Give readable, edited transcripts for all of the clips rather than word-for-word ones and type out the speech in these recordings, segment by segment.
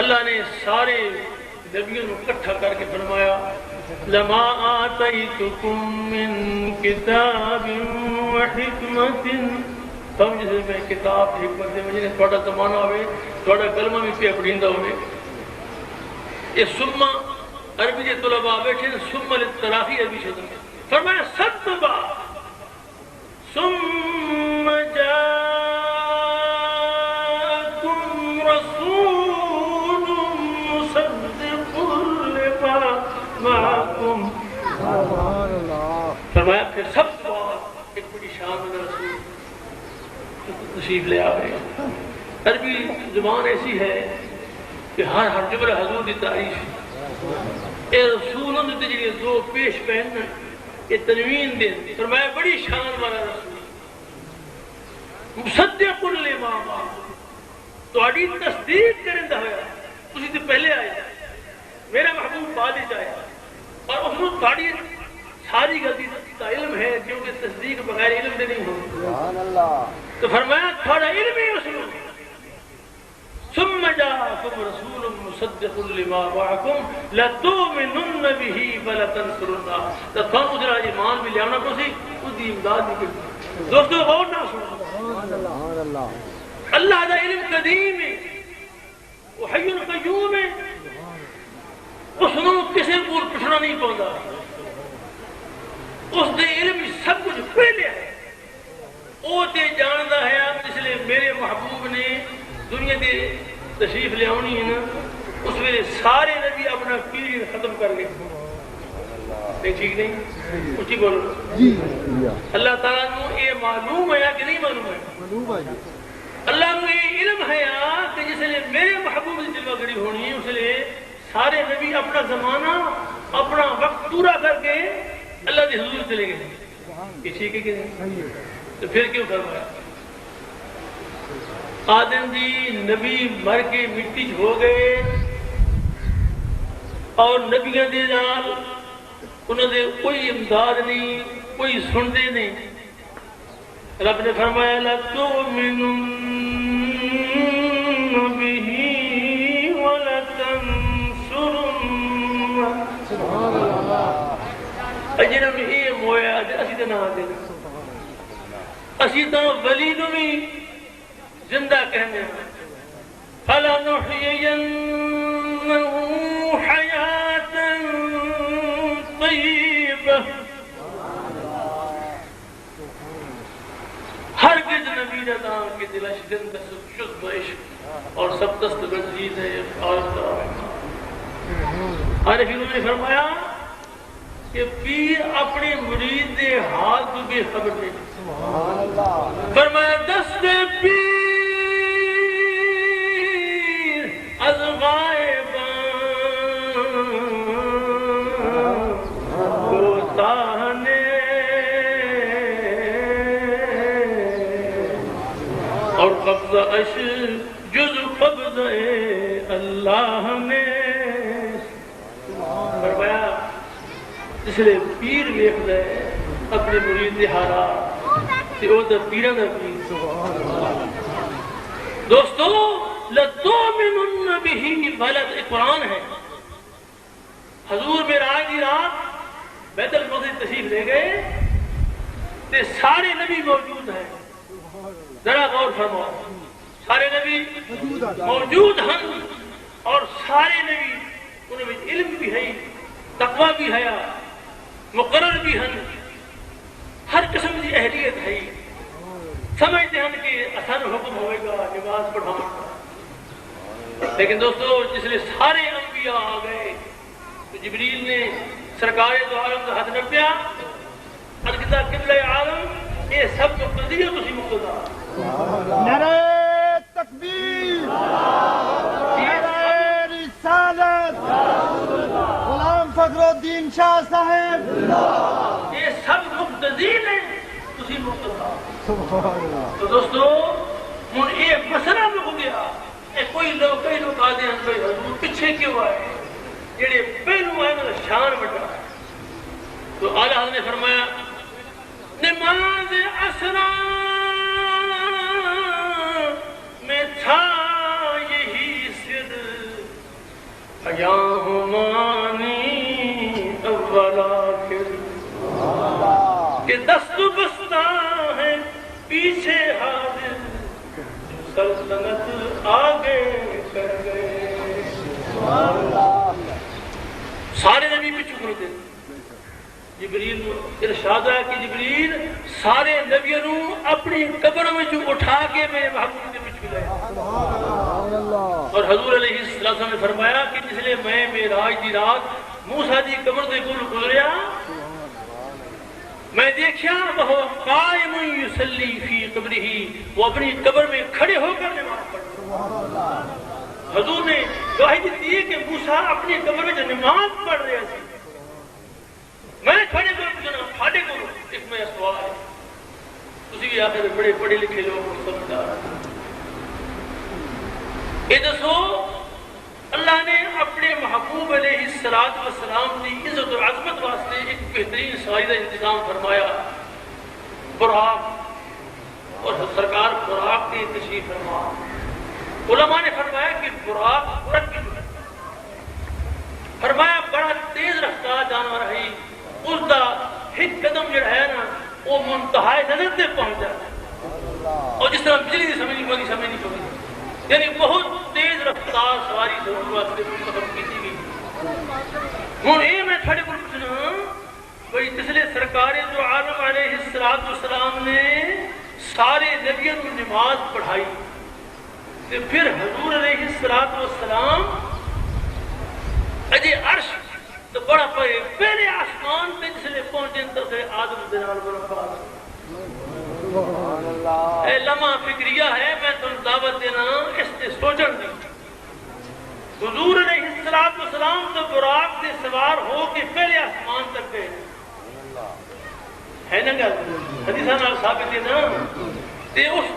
اللہ نے سارے نبیوں کو اکٹھا کر کے فرمایا لما آتیتکم من کتاب و حکمت، تم جس میں کتاب حکمت دے مجھے تھوڑا زمانہ ہوئے تھوڑا کلمہ بھی پہ پڑھیندہ ہوئے. یہ سمہ عربی کے طلباء بیٹھے سمہ للتراخی عربی شدہ فرمایا سب بعد ثم جاءکم رسول مصدق لما معکم. فرمایا پھر سب بات ایک بڑی شان میں رسول تشریف لے آئے. عربی زبان ایسی ہے کہ ہر جملہ حضور کی تعریف. اے رسولوں نے تجھے دو پیش پہننا یہ تنوین دیں. فرمایا بڑی شان والا رسول مصدق لما معکم، تہاڈی تصدیق کرندا ہویا تسی تے پہلے آئے میرا محبوب بعد وچ آیا اور اس کو تہاڈی ساری غلطی کا علم ہے کیونکہ تصدیق بغیر علم دے نہیں ہوتی. سبحان اللہ. تو فرمایا تھوڑا علم ہی رسول ثم جاءكم رسول مصدق لما معكم لتؤمنن به ولتنصرنه. تو تم ادھر ایمان بھی لیانا کو سی اس دی امداد بھی کرو. دوستو غور نہ سنو. سبحان اللہ. اللہ دا علم قدیم ہے وہ حی القیوم ہے. اس نو کسی کو پوچھنا نہیں پوندا. اس دے علم سب کچھ پہلے ہے. وہ تے جاندا ہے اس لیے میرے محبوب نے دنیا دے تشریف لے آنی ہے نا اس ویلے سارے نبی اپنا پیریڈ ختم کر گئے. ٹھیک نہیں اچھی بولو. اللہ تعالیٰ کو یہ معلوم ہے کہ نہیں معلوم ہے؟ اللہ کو یہ علم ہے کہ جس لیے میرے محبوب کی جلوہ گری ہونی ہے اس لیے سارے نبی اپنا زمانہ اپنا وقت پورا کر کے اللہ کے حضور چلے گئے. یہ ٹھیک ہے کہ نہیں؟ تو پھر کیوں فرمایا آدم جی نبی مر کے مٹی ہو گئے اور نبیاں دے نال انہوں نے کوئی امداد نہیں کوئی سنتے نہیں. رب نے فرمایا لَتُؤْمِنُنَّ بِهِ وَلَتَنْصُرُنَّهُ. اجرم یہ مویا اسی تے نہ دے اسی تو ولی نو بھی زندہ کہنے فَلَنُحْيِيَنَّهُ حَيَاةً طَيِّبَةً. ہرگز نبی ردان کے دلش دن شد عشق اور سبدست بنزید ہے عارفین نے فرمایا کہ پیر اپنے مرید دے حال تو بے خبر نہیں. فرمایا دست پیر از غائبان کوتانے اور قبضہ اش جز قبضہ اللہ نے. فرمایا اس لیے پیر ویکھ لے اپنے مرید دے حالات تے او تے پیراں دا پیر. دوستو لَتُؤْمِنُنَّ بِهِ بلد قرآن ہے. حضور معراج کی رات بیت المقدس تشریف لے گئے تے سارے نبی موجود ہیں. ذرا غور فرماؤ سارے نبی موجود ہیں اور سارے نبی انہوں میں علم بھی ہے تقوی بھی ہے مقرر بھی ہیں ہر قسم کی اہلیت ہے. سمجھتے ہیں کہ اثر حکم ہوئے گا نماز پڑھانا. لیکن دوستو جس لئے سارے انبیاء آ گئے تو جبریل نے سرکار دو عالم کا ہاتھ رکھیا ارکتا قبلہ عالم یہ سب کو قضیہ کسی مقتدہ. نعرہ تکبیر، نعرہ رسالت، غلام فخر الدین شاہ صاحب یہ سب مقتدی ہیں کسی مقتدہ. تو دوستو ہن یہ مسئلہ میں ہو گیا کوئی لوگ کئی لوگ آدھے ہیں کوئی حضور پیچھے کیوں آئے جڑے پہلو آئے نا شان بڑا. تو اعلیٰ حضرت نے فرمایا نماز اسرا میں تھا یہی سر حیامانی اول آخر کہ دست بستہ ہے پیچھے حاضر سلطنت آگے کر گئے. سارے نبی پیچھے کھڑوتے جبریل ارشاد ہے کہ جبریل سارے نبیوں نو اپنی قبروں میں اٹھا کے میرے محبوب کے پیچھے لائے. اور حضور علیہ السلام نے فرمایا کہ جس لئے میں معراج دی رات موسیٰ دی قبر دے کول گزریا میں دیکھیا وہ قائم یصلی فی قبرہ وہ اپنی قبر میں کھڑے ہو کر نماز پڑھتا. حضور نے گواہی دیتی ہے کہ موسیٰ اپنی قبر میں نماز پڑھ رہے تھے. میں کھڑے کو جناب پھاڑے کو ایک میں سوال ہے تسی بھی آخر بڑے پڑھے لکھے لوگ سمجھدار یہ دسو اللہ نے اپنے محبوب علیہ السلام کی عزت و عظمت واسطے ایک بہترین سواری کا انتظام فرمایا. براق اور سرکار براق کی تشریف فرما. علماء نے فرمایا کہ براق فرمایا بڑا تیز رفتار جانور ہے. اس کا ایک قدم جڑا ہے نا وہ منتہائے نظر سے پہنچ جاتا ہے اور جس طرح بجلی کی سمجھ نہیں پڑی یعنی بہت تیز رفتار سواری ضرور واسطے منتخب کی گئی. ہوں یہ میں تھوڑے کو پوچھنا بھائی جس لیے سرکار جو عالم علیہ السلام نے سارے نبیوں کو نماز پڑھائی تو پھر حضور علیہ السلام اجے عرش تو بڑا پہلے آسمان پہ جس لئے پہنچے انتر آدم دنال برکات. اے لمحہ فکریہ ہے میں تم دعوت دینا اس نے سوچن دی. حضور علیہ السلام تو براق سے سوار ہو کے پہلے آسمان تک گئے ہے نا گا حدیثہ نال ثابت ہے نا. تے اس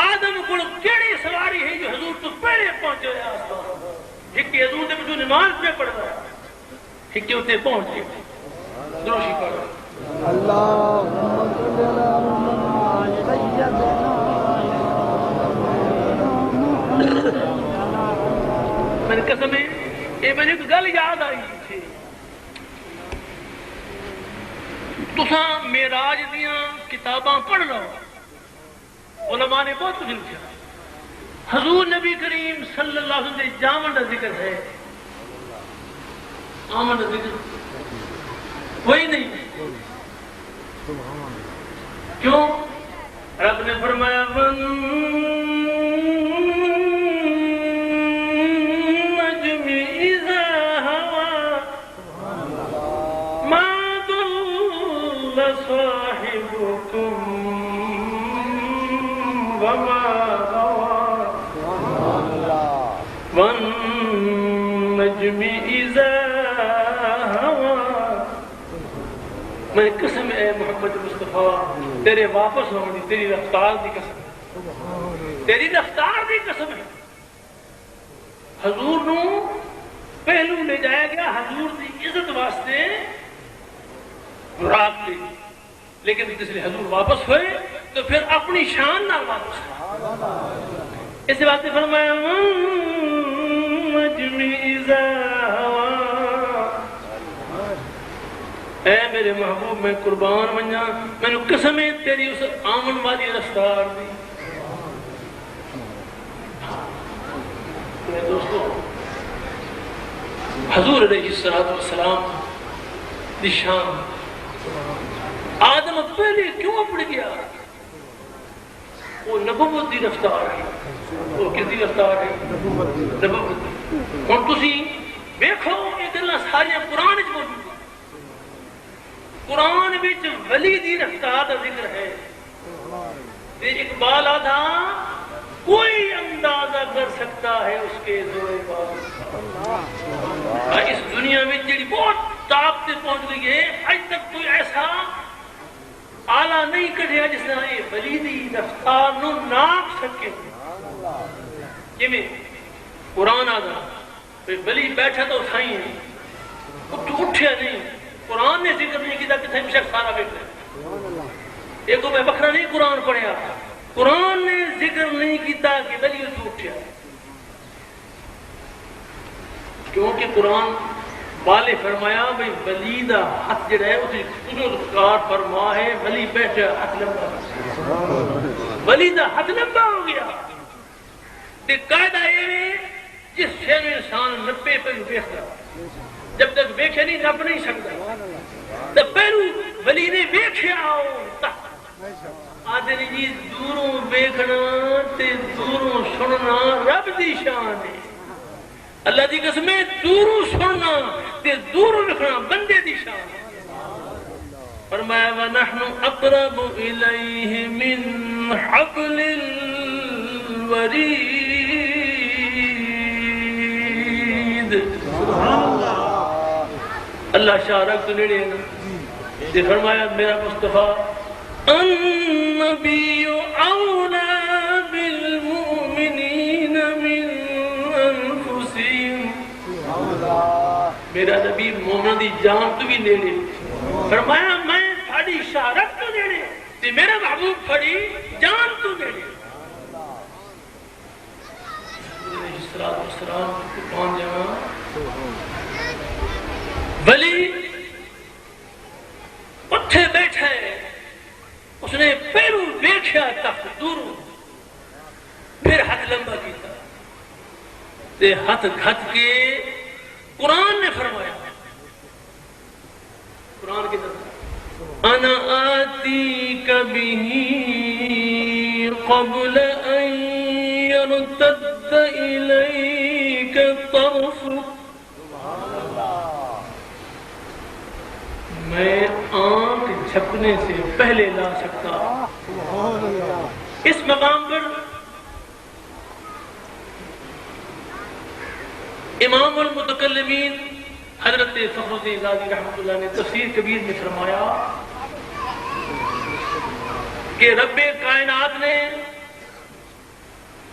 آدم کو کیڑی سواری ہے جو حضور تو پہلے پہنچے ہوئے آسمان. ایک کہ حضور نے جو نماز پہ پڑھ رہا ہے ایک کہ اتنے پہنچ گئے دروشی پڑھ اللہ میں نے قسم ہے یہ میں نے ایک گل یاد آئی تھی. تساں معراج دیاں کتاباں پڑھ لو علماء نے بہت کچھ لکھا. حضور نبی کریم صلی اللہ علیہ وسلم جامن کا ذکر ہے آمن کا ذکر کوئی نہیں. کیوں رب نے فرمایا میں قسم اے محمد مصطفیٰ تیرے واپس ہونے تیری رفتار دی قسم تیری رفتار دی قسم ہے. حضور نو پہلو لے جایا گیا حضور دی عزت واسطے براق دی لیکن جس لئے حضور واپس ہوئے تو پھر اپنی شان نہ واپس ہوئے. اس بات نے فرمایا اے میرے محبوب میں قربان منجا میں نے قسم ہے تیری اس آمن والی رفتار دی. میرے دوستو حضور علیہ السلام دی شان آدم پہلے کیوں اپڑ گیا وہ نبوت دی رفتار ہے. وہ کس دی رفتار ہے نبوت دی. ہن تسی دیکھو یہ گلاں ساری قرآن وچ موجود قرآن وچ ولی دی رفتار کا ذکر ہے. اقبال آدھا کوئی اندازہ کر سکتا ہے اس کے زور بازو. اس دنیا میں جڑی بہت طاقت پہنچ گئی ہے آج تک کوئی ایسا آلہ نہیں کٹیا جس نے یہ ولی دی رفتار نو ناپ سکے. جی قرآن آدھا ولی بیٹھا تو اٹھائی نہیں اٹھیا نہیں. قرآن نے ذکر نہیں کیا کہ تھے شخص سارا بیٹھا ایک کو میں بکرا نہیں قرآن پڑھیا. قرآن نے ذکر نہیں کیتا کہ ولی اس اٹھیا. کیونکہ قرآن والے فرمایا بھئی ولی دا ہاتھ جڑا ہے اسی قدرت کار فرما ہے ولی بیٹھا ہاتھ لمبا ولی دا ہاتھ لمبا ہو گیا تے قاعدہ یہ جس شے میں انسان نپے پہ ویکھدا جب تک ویکھے نہیں نپ نہیں سکتا تو پہلو ولی نے ویکھیا آدھے جی دوروں ویکھنا تے دوروں سننا رب دی شان ہے اللہ دی قسم ہے دوروں سننا تے دوروں ویکھنا بندے دی شان ہے فرمایا وَنَحْنُ أَقْرَبُ إِلَيْهِ مِنْ حَبْلِ الْوَرِيدِ اللہ شاہ رکھ تو نیڑے ہیں تے فرمایا میرا مصطفیٰ النبی اولا بالمؤمنین من انفسهم میرا نبی مومن دی جان تو بھی نیڑے فرمایا میں تھاڑی شاہ رکھ تو نیڑے تے میرا محبوب تھاڑی جان تو نیڑے علیہ السلام کو پہنچ جانا ولی اٹھے بیٹھے اس نے پیرو دیکھا تخت دوروں پھر ہاتھ لمبا کیتا تے ہاتھ گھت کے قرآن نے فرمایا قرآن کی طرف انا آتیک بہ قبل ان یرتد الیک طرفک میں آنکھ جھپکنے سے پہلے لا سکتا اس مقام پر امام المتکلمین حضرت فخر الدین رازی رحمۃ اللہ نے تفسیر کبیر میں فرمایا کہ رب کائنات نے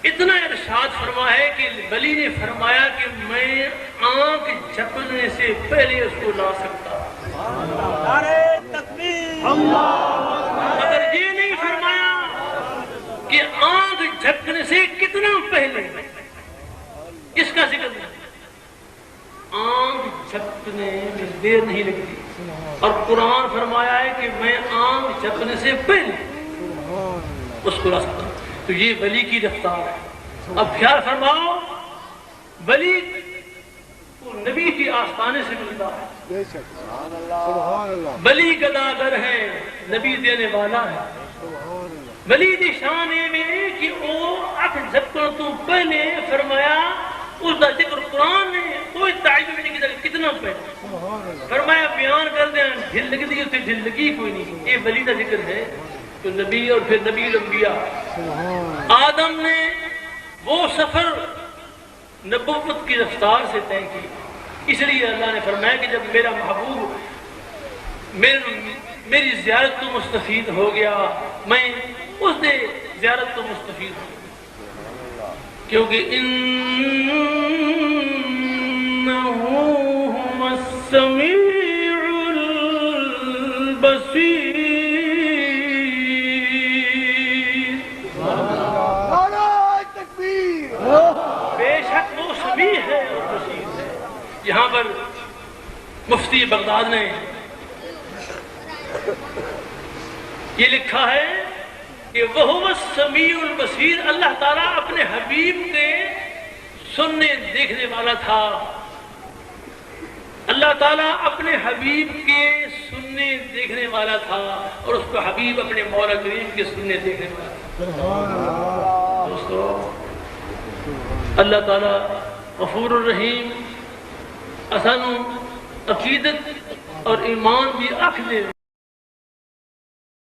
اتنا ارشاد فرما ہے کہ ولی نے فرمایا کہ میں آنکھ جھپکنے سے پہلے اس کو لا سکتا مگر یہ نہیں فرمایا کہ آنکھ جھپکنے سے کتنا پہلے اس کا ذکر نہیں آنکھ جھپکنے میں دیر نہیں لگتی اور قرآن فرمایا ہے کہ میں آنکھ جھپکنے سے پہلے اس کو لا سکتا ہوں تو یہ ولی کی رفتار ہے اب خیال فرماؤ ولی نبی کی آستانے سے ملتا ہے ولی گداگر ہے نبی دینے والا ہے ولی دی شان میں کہ وہ اکھ جھپکن تو پہلے فرمایا اس دا ذکر قرآن نے کوئی تعیب میں نہیں کیا کتنا پہلے فرمایا بیان کر دیں ڈھل لگ دی اسے ڈھل لگی کوئی نہیں یہ ولی دا ذکر ہے تو نبی اور پھر نبی الانبیاء آدم نے وہ سفر نبوت کی رفتار سے طے کی اس لیے اللہ نے فرمایا کہ جب میرا محبوب میری زیارت تو مستفید ہو گیا میں اس نے زیارت تو مستفید ہو گیا کیونکہ انہو ہم السمیع البصیر بے شک وہ سمیع ہے اور بصیر ہے یہاں پر مفتی بغداد نے یہ لکھا ہے کہ وہ السمیع البصیر اللہ تعالیٰ اپنے حبیب کے سننے دیکھنے والا تھا اللہ تعالیٰ اپنے حبیب کے سننے دیکھنے والا تھا اور اس کو حبیب اپنے مولا کریم کے سننے دیکھنے والا تھا دوستو اللہ تعالیٰ غفور الرحیم اسانو عقیدت اور ایمان بھی اکھ دے